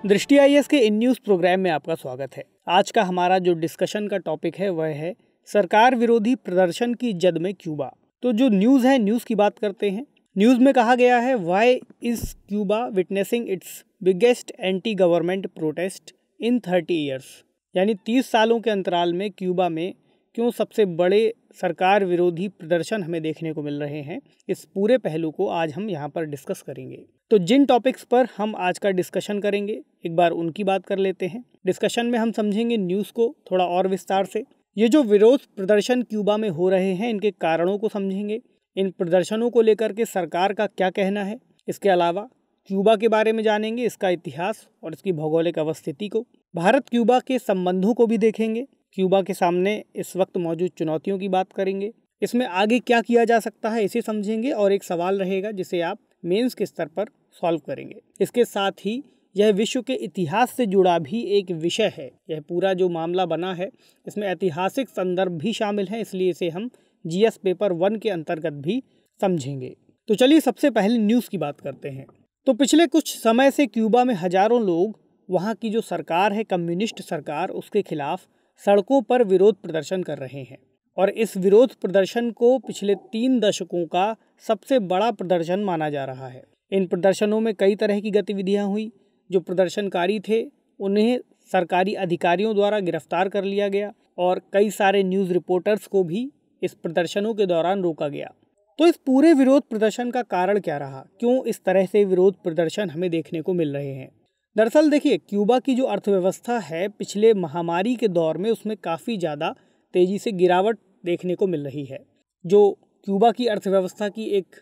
दृष्टि आईएएस के in news programme में आपका स्वागत है। आज का हमारा जो डिस्कशन का टॉपिक है वह है सरकार विरोधी प्रदर्शन की जद में क्यूबा। तो जो न्यूज़ है, न्यूज़ की बात करते हैं। न्यूज़ में कहा गया है, why is Cuba witnessing it's biggest anti government protest in 30 years. यानी 30 सालों के अंतराल में क्यूबा में क्यों सबसे बड़े सरकार विरोधी प्रदर्शन हमें देखने को मिल रहे हैं, इस पूरे पहलू को आज हम यहाँ पर डिस्कस करेंगे। तो जिन टॉपिक्स पर हम आज का डिस्कशन करेंगे, एक बार उनकी बात कर लेते हैं। डिस्कशन में हम समझेंगे न्यूज़ को थोड़ा और विस्तार से। ये जो विरोध प्रदर्शन क्यूबा में हो रहे हैं, इनके कारणों को समझेंगे। इन प्रदर्शनों को लेकर के सरकार का क्या कहना है। इसके अलावा क्यूबा के बारे में जानेंगे, इसका इतिहास और इसकी भौगोलिक अवस्थिति को। भारत क्यूबा के संबंधों को भी देखेंगे। क्यूबा के सामने इस वक्त मौजूद चुनौतियों की बात करेंगे। इसमें आगे क्या किया जा सकता है, इसे समझेंगे। और एक सवाल रहेगा जिसे आप मेंस के स्तर पर सॉल्व करेंगे। इसके साथ ही यह विश्व के इतिहास से जुड़ा भी एक विषय है। यह पूरा जो मामला बना है, इसमें ऐतिहासिक संदर्भ भी शामिल हैं, इसलिए इसे हम जीएस पेपर 1 के अंतर्गत भी समझेंगे। तो चलिए सबसे पहले न्यूज़ की बात करते हैं। तो पिछले कुछ समय से क्यूबा में हजारों लोग वहाँ की जो सरकार है, कम्युनिस्ट सरकार, उसके खिलाफ सड़कों पर विरोध प्रदर्शन कर रहे हैं। और इस विरोध प्रदर्शन को पिछले 3 दशकों का सबसे बड़ा प्रदर्शन माना जा रहा है। इन प्रदर्शनों में कई तरह की गतिविधियां हुई। जो प्रदर्शनकारी थे उन्हें सरकारी अधिकारियों द्वारा गिरफ्तार कर लिया गया और कई सारे न्यूज़ रिपोर्टर्स को भी इस प्रदर्शनों के दौरान रोका गया। तो इस पूरे विरोध प्रदर्शन का कारण क्या रहा, क्यों इस तरह से विरोध प्रदर्शन हमें देखने को मिल रहे हैं। दरअसल देखिए, क्यूबा की जो अर्थव्यवस्था है, पिछले महामारी के दौर में उसमें काफ़ी ज़्यादा तेज़ी से गिरावट देखने को मिल रही है। जो क्यूबा की अर्थव्यवस्था की एक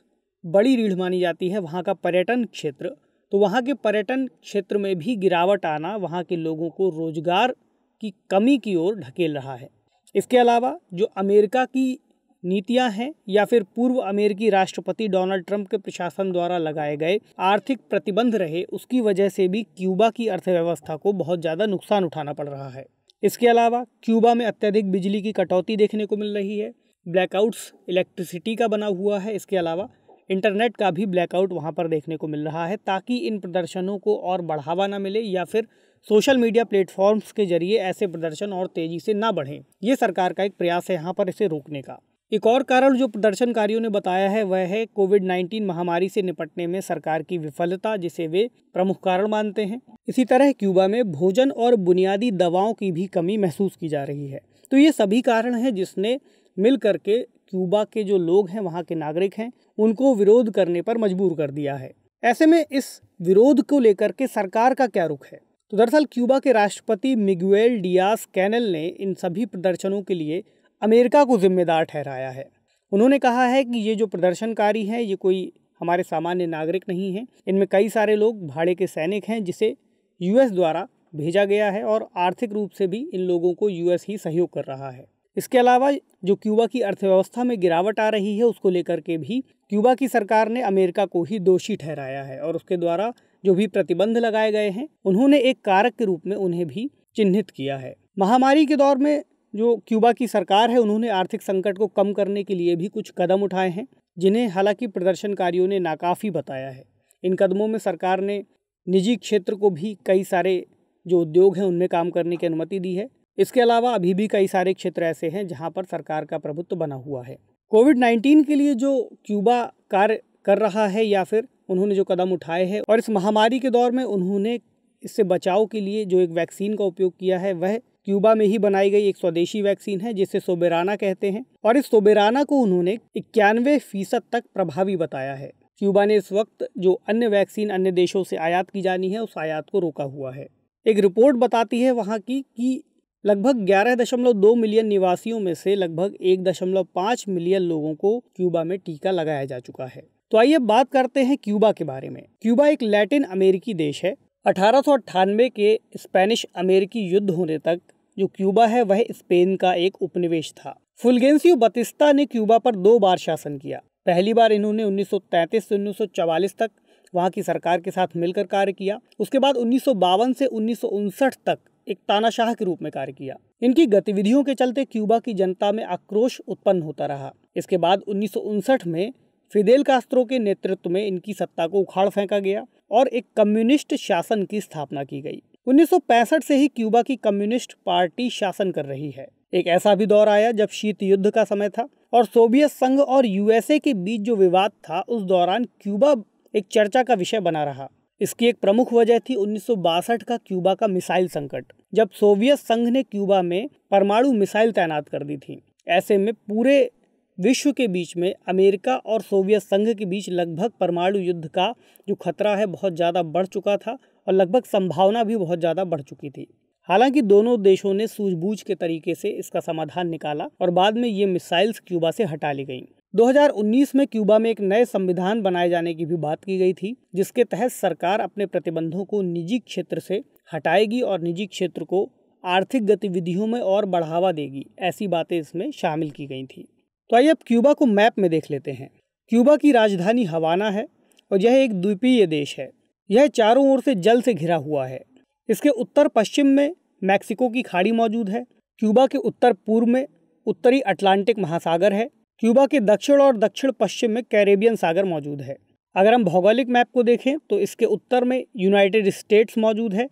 बड़ी रीढ़ मानी जाती है वहाँ का पर्यटन क्षेत्र, तो वहाँ के पर्यटन क्षेत्र में भी गिरावट आना वहाँ के लोगों को रोजगार की कमी की ओर ढकेल रहा है। इसके अलावा जो अमेरिका की नीतियां हैं या फिर पूर्व अमेरिकी राष्ट्रपति डोनाल्ड ट्रंप के प्रशासन द्वारा लगाए गए आर्थिक प्रतिबंध रहे, उसकी वजह से भी क्यूबा की अर्थव्यवस्था को बहुत ज़्यादा नुकसान उठाना पड़ रहा है। इसके अलावा क्यूबा में अत्यधिक बिजली की कटौती देखने को मिल रही है। ब्लैकआउट्स इलेक्ट्रिसिटी का बना हुआ है। इसके अलावा इंटरनेट का भी ब्लैकआउट वहाँ पर देखने को मिल रहा है, ताकि इन प्रदर्शनों को और बढ़ावा ना मिले या फिर सोशल मीडिया प्लेटफॉर्म्स के जरिए ऐसे प्रदर्शन और तेज़ी से ना बढ़ें। ये सरकार का एक प्रयास है यहाँ पर इसे रोकने का। एक और कारण जो प्रदर्शनकारियों ने बताया है वह है कोविड-19 महामारी से निपटने में सरकार की विफलता, जिसे वे प्रमुख कारण मानते हैं। इसी तरह क्यूबा में भोजन और बुनियादी दवाओं की भी कमी महसूस की जा रही है। तो ये सभी कारण हैं जिसने मिल करके क्यूबा के जो लोग हैं, वहाँ के नागरिक हैं, उनको विरोध करने पर मजबूर कर दिया है। ऐसे में इस विरोध को लेकर के सरकार का क्या रुख है। तो दरअसल क्यूबा के राष्ट्रपति मिगुएल डियाज कैनेल ने इन सभी प्रदर्शनों के लिए अमेरिका को जिम्मेदार ठहराया है। उन्होंने कहा है कि ये जो प्रदर्शनकारी हैं, ये कोई हमारे सामान्य नागरिक नहीं हैं। इनमें कई सारे लोग भाड़े के सैनिक हैं जिसे यूएस द्वारा भेजा गया है और आर्थिक रूप से भी इन लोगों को यूएस ही सहयोग कर रहा है। इसके अलावा जो क्यूबा की अर्थव्यवस्था में गिरावट आ रही है, उसको लेकर के भी क्यूबा की सरकार ने अमेरिका को ही दोषी ठहराया है और उसके द्वारा जो भी प्रतिबंध लगाए गए हैं, उन्होंने एक कारक के रूप में उन्हें भी चिन्हित किया है। महामारी के दौर में जो क्यूबा की सरकार है, उन्होंने आर्थिक संकट को कम करने के लिए भी कुछ कदम उठाए हैं, जिन्हें हालांकि प्रदर्शनकारियों ने नाकाफ़ी बताया है। इन कदमों में सरकार ने निजी क्षेत्र को भी कई सारे जो उद्योग हैं उनमें काम करने की अनुमति दी है। इसके अलावा अभी भी कई सारे क्षेत्र ऐसे हैं जहां पर सरकार का प्रभुत्व बना हुआ है। कोविड-19 के लिए जो क्यूबा कार्य कर रहा है या फिर उन्होंने जो कदम उठाए हैं, और इस महामारी के दौर में उन्होंने इससे बचाव के लिए जो एक वैक्सीन का उपयोग किया है, वह क्यूबा में ही बनाई गई एक स्वदेशी वैक्सीन है जिसे सोबेराना कहते हैं। और इस सोबेराना को उन्होंने 91% तक प्रभावी बताया है। क्यूबा ने इस वक्त जो अन्य वैक्सीन अन्य देशों से आयात की जानी है, उस आयात को रोका हुआ है। एक रिपोर्ट बताती है वहाँ की कि लगभग 11.2 मिलियन निवासियों में से लगभग 1.5 मिलियन लोगों को क्यूबा में टीका लगाया जा चुका है। तो आइए बात करते हैं क्यूबा के बारे में। क्यूबा एक लैटिन अमेरिकी देश है। 1898 के स्पेनिश अमेरिकी युद्ध होने तक जो क्यूबा है वह स्पेन का एक उपनिवेश था। फुल्गेंसियो बतिस्ता ने क्यूबा पर 2 बार शासन किया। पहली बार इन्होंने 1933 से 1944 तक वहाँ की सरकार के साथ मिलकर कार्य किया। उसके बाद 1952 से 1959 तक एक तानाशाह के रूप में कार्य किया। इनकी गतिविधियों के चलते क्यूबा की जनता में आक्रोश उत्पन्न होता रहा। इसके बाद 1959 में फिदेल कास्त्रो के नेतृत्व में इनकी सत्ता को उखाड़ फेंका गया और एक कम्युनिस्ट शासन की स्थापना की गई। 1965 से ही क्यूबा की कम्युनिस्ट पार्टी शासन कर रही है। एक ऐसा भी दौर आया जब शीत युद्ध का समय था और सोवियत संघ और यूएसए के बीच जो विवाद था, उस दौरान क्यूबा एक चर्चा का विषय बना रहा। इसकी एक प्रमुख वजह थी 1962 का क्यूबा का मिसाइल संकट, जब सोवियत संघ ने क्यूबा में परमाणु मिसाइल तैनात कर दी थी। ऐसे में पूरे विश्व के बीच में अमेरिका और सोवियत संघ के बीच लगभग परमाणु युद्ध का जो खतरा है बहुत ज़्यादा बढ़ चुका था और लगभग संभावना भी बहुत ज़्यादा बढ़ चुकी थी। हालांकि दोनों देशों ने सूझबूझ के तरीके से इसका समाधान निकाला और बाद में ये मिसाइल्स क्यूबा से हटा ली गईं। 2019 में क्यूबा में एक नए संविधान बनाए जाने की भी बात की गई थी, जिसके तहत सरकार अपने प्रतिबंधों को निजी क्षेत्र से हटाएगी और निजी क्षेत्र को आर्थिक गतिविधियों में और बढ़ावा देगी। ऐसी बातें इसमें शामिल की गई थी। तो आइए अब क्यूबा को मैप में देख लेते हैं। क्यूबा की राजधानी हवाना है और यह एक द्वीपीय देश है। यह चारों ओर से जल से घिरा हुआ है। इसके उत्तर पश्चिम में मैक्सिको की खाड़ी मौजूद है। क्यूबा के उत्तर पूर्व में उत्तरी अटलांटिक महासागर है। क्यूबा के दक्षिण और दक्षिण पश्चिम में कैरेबियन सागर मौजूद है। अगर हम भौगोलिक मैप को देखें तो इसके उत्तर में यूनाइटेड स्टेट्स मौजूद है।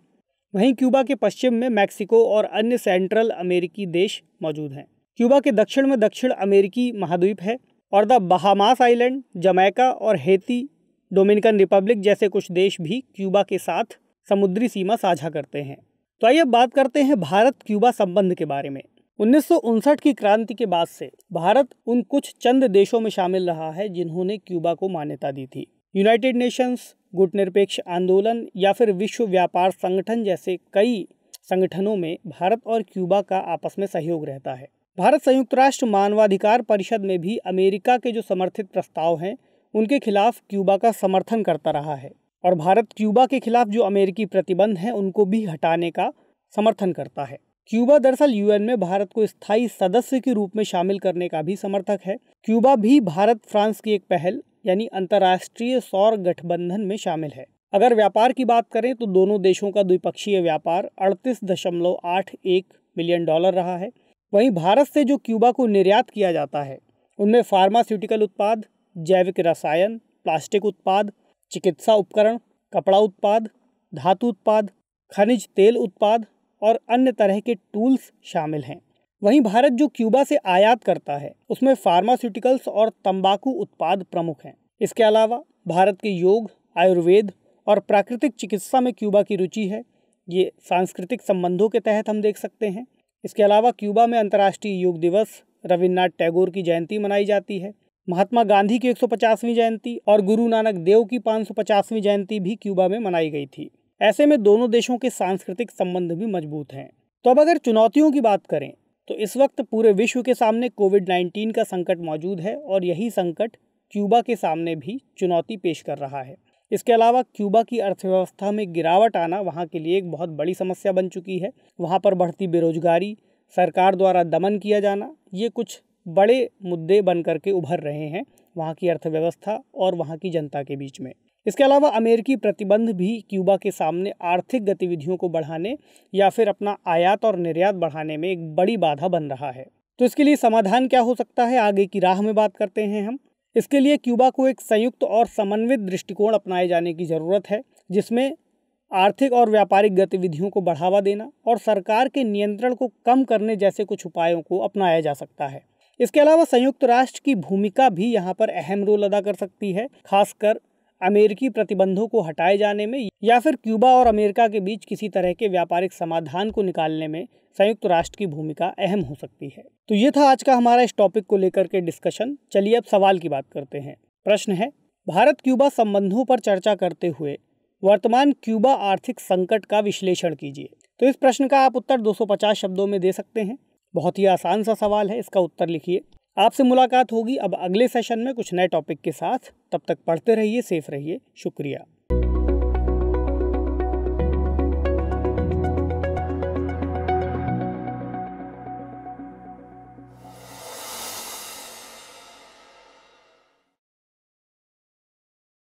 वहीं क्यूबा के पश्चिम में मैक्सिको और अन्य सेंट्रल अमेरिकी देश मौजूद हैं। क्यूबा के दक्षिण में दक्षिण अमेरिकी महाद्वीप है और द बहामास आइलैंड, जमैका और हेती, डोमिनिकन रिपब्लिक जैसे कुछ देश भी क्यूबा के साथ समुद्री सीमा साझा करते हैं। तो आइए अब बात करते हैं भारत क्यूबा संबंध के बारे में। 1959 की क्रांति के बाद से भारत उन कुछ चंद देशों में शामिल रहा है जिन्होंने क्यूबा को मान्यता दी थी। यूनाइटेड नेशंस, गुटनिरपेक्ष आंदोलन या फिर विश्व व्यापार संगठन जैसे कई संगठनों में भारत और क्यूबा का आपस में सहयोग रहता है। भारत संयुक्त राष्ट्र मानवाधिकार परिषद में भी अमेरिका के जो समर्थित प्रस्ताव हैं उनके खिलाफ क्यूबा का समर्थन करता रहा है और भारत क्यूबा के खिलाफ जो अमेरिकी प्रतिबंध हैं उनको भी हटाने का समर्थन करता है। क्यूबा दरअसल यूएन में भारत को स्थायी सदस्य के रूप में शामिल करने का भी समर्थक है। क्यूबा भी भारत फ्रांस की एक पहल यानी अंतर्राष्ट्रीय सौर गठबंधन में शामिल है। अगर व्यापार की बात करें तो दोनों देशों का द्विपक्षीय व्यापार 38.81 बिलियन डॉलर रहा है। वहीं भारत से जो क्यूबा को निर्यात किया जाता है उनमें फार्मास्यूटिकल उत्पाद, जैविक रसायन, प्लास्टिक उत्पाद, चिकित्सा उपकरण, कपड़ा उत्पाद, धातु उत्पाद, खनिज तेल उत्पाद और अन्य तरह के टूल्स शामिल हैं। वहीं भारत जो क्यूबा से आयात करता है उसमें फार्मास्यूटिकल्स और तंबाकू उत्पाद प्रमुख हैं। इसके अलावा भारत के योग, आयुर्वेद और प्राकृतिक चिकित्सा में क्यूबा की रुचि है। ये सांस्कृतिक संबंधों के तहत हम देख सकते हैं। इसके अलावा क्यूबा में अंतर्राष्ट्रीय योग दिवस, रविन्द्रनाथ टैगोर की जयंती मनाई जाती है। महात्मा गांधी की 150वीं जयंती और गुरु नानक देव की 550वीं जयंती भी क्यूबा में मनाई गई थी। ऐसे में दोनों देशों के सांस्कृतिक संबंध भी मजबूत हैं। तो अब अगर चुनौतियों की बात करें तो इस वक्त पूरे विश्व के सामने कोविड-19 का संकट मौजूद है और यही संकट क्यूबा के सामने भी चुनौती पेश कर रहा है। इसके अलावा क्यूबा की अर्थव्यवस्था में गिरावट आना वहाँ के लिए एक बहुत बड़ी समस्या बन चुकी है। वहाँ पर बढ़ती बेरोजगारी, सरकार द्वारा दमन किया जाना, ये कुछ बड़े मुद्दे बन करके उभर रहे हैं वहाँ की अर्थव्यवस्था और वहाँ की जनता के बीच में। इसके अलावा अमेरिकी प्रतिबंध भी क्यूबा के सामने आर्थिक गतिविधियों को बढ़ाने या फिर अपना आयात और निर्यात बढ़ाने में एक बड़ी बाधा बन रहा है। तो इसके लिए समाधान क्या हो सकता है, आगे की राह में बात करते हैं हम। इसके लिए क्यूबा को एक संयुक्त और समन्वित दृष्टिकोण अपनाए जाने की ज़रूरत है, जिसमें आर्थिक और व्यापारिक गतिविधियों को बढ़ावा देना और सरकार के नियंत्रण को कम करने जैसे कुछ उपायों को अपनाया जा सकता है। इसके अलावा संयुक्त राष्ट्र की भूमिका भी यहाँ पर अहम रोल अदा कर सकती है, खासकर अमेरिकी प्रतिबंधों को हटाए जाने में या फिर क्यूबा और अमेरिका के बीच किसी तरह के व्यापारिक समाधान को निकालने में संयुक्त राष्ट्र की भूमिका अहम हो सकती है। तो ये था आज का हमारा इस टॉपिक को लेकर के डिस्कशन। चलिए अब सवाल की बात करते हैं। प्रश्न है, भारत क्यूबा संबंधों पर चर्चा करते हुए वर्तमान क्यूबा आर्थिक संकट का विश्लेषण कीजिए। तो इस प्रश्न का आप उत्तर 250 शब्दों में दे सकते हैं। बहुत ही आसान सा सवाल है, इसका उत्तर लिखिए। आपसे मुलाकात होगी अब अगले सेशन में कुछ नए टॉपिक के साथ। तब तक पढ़ते रहिए, सेफ रहिए। शुक्रिया।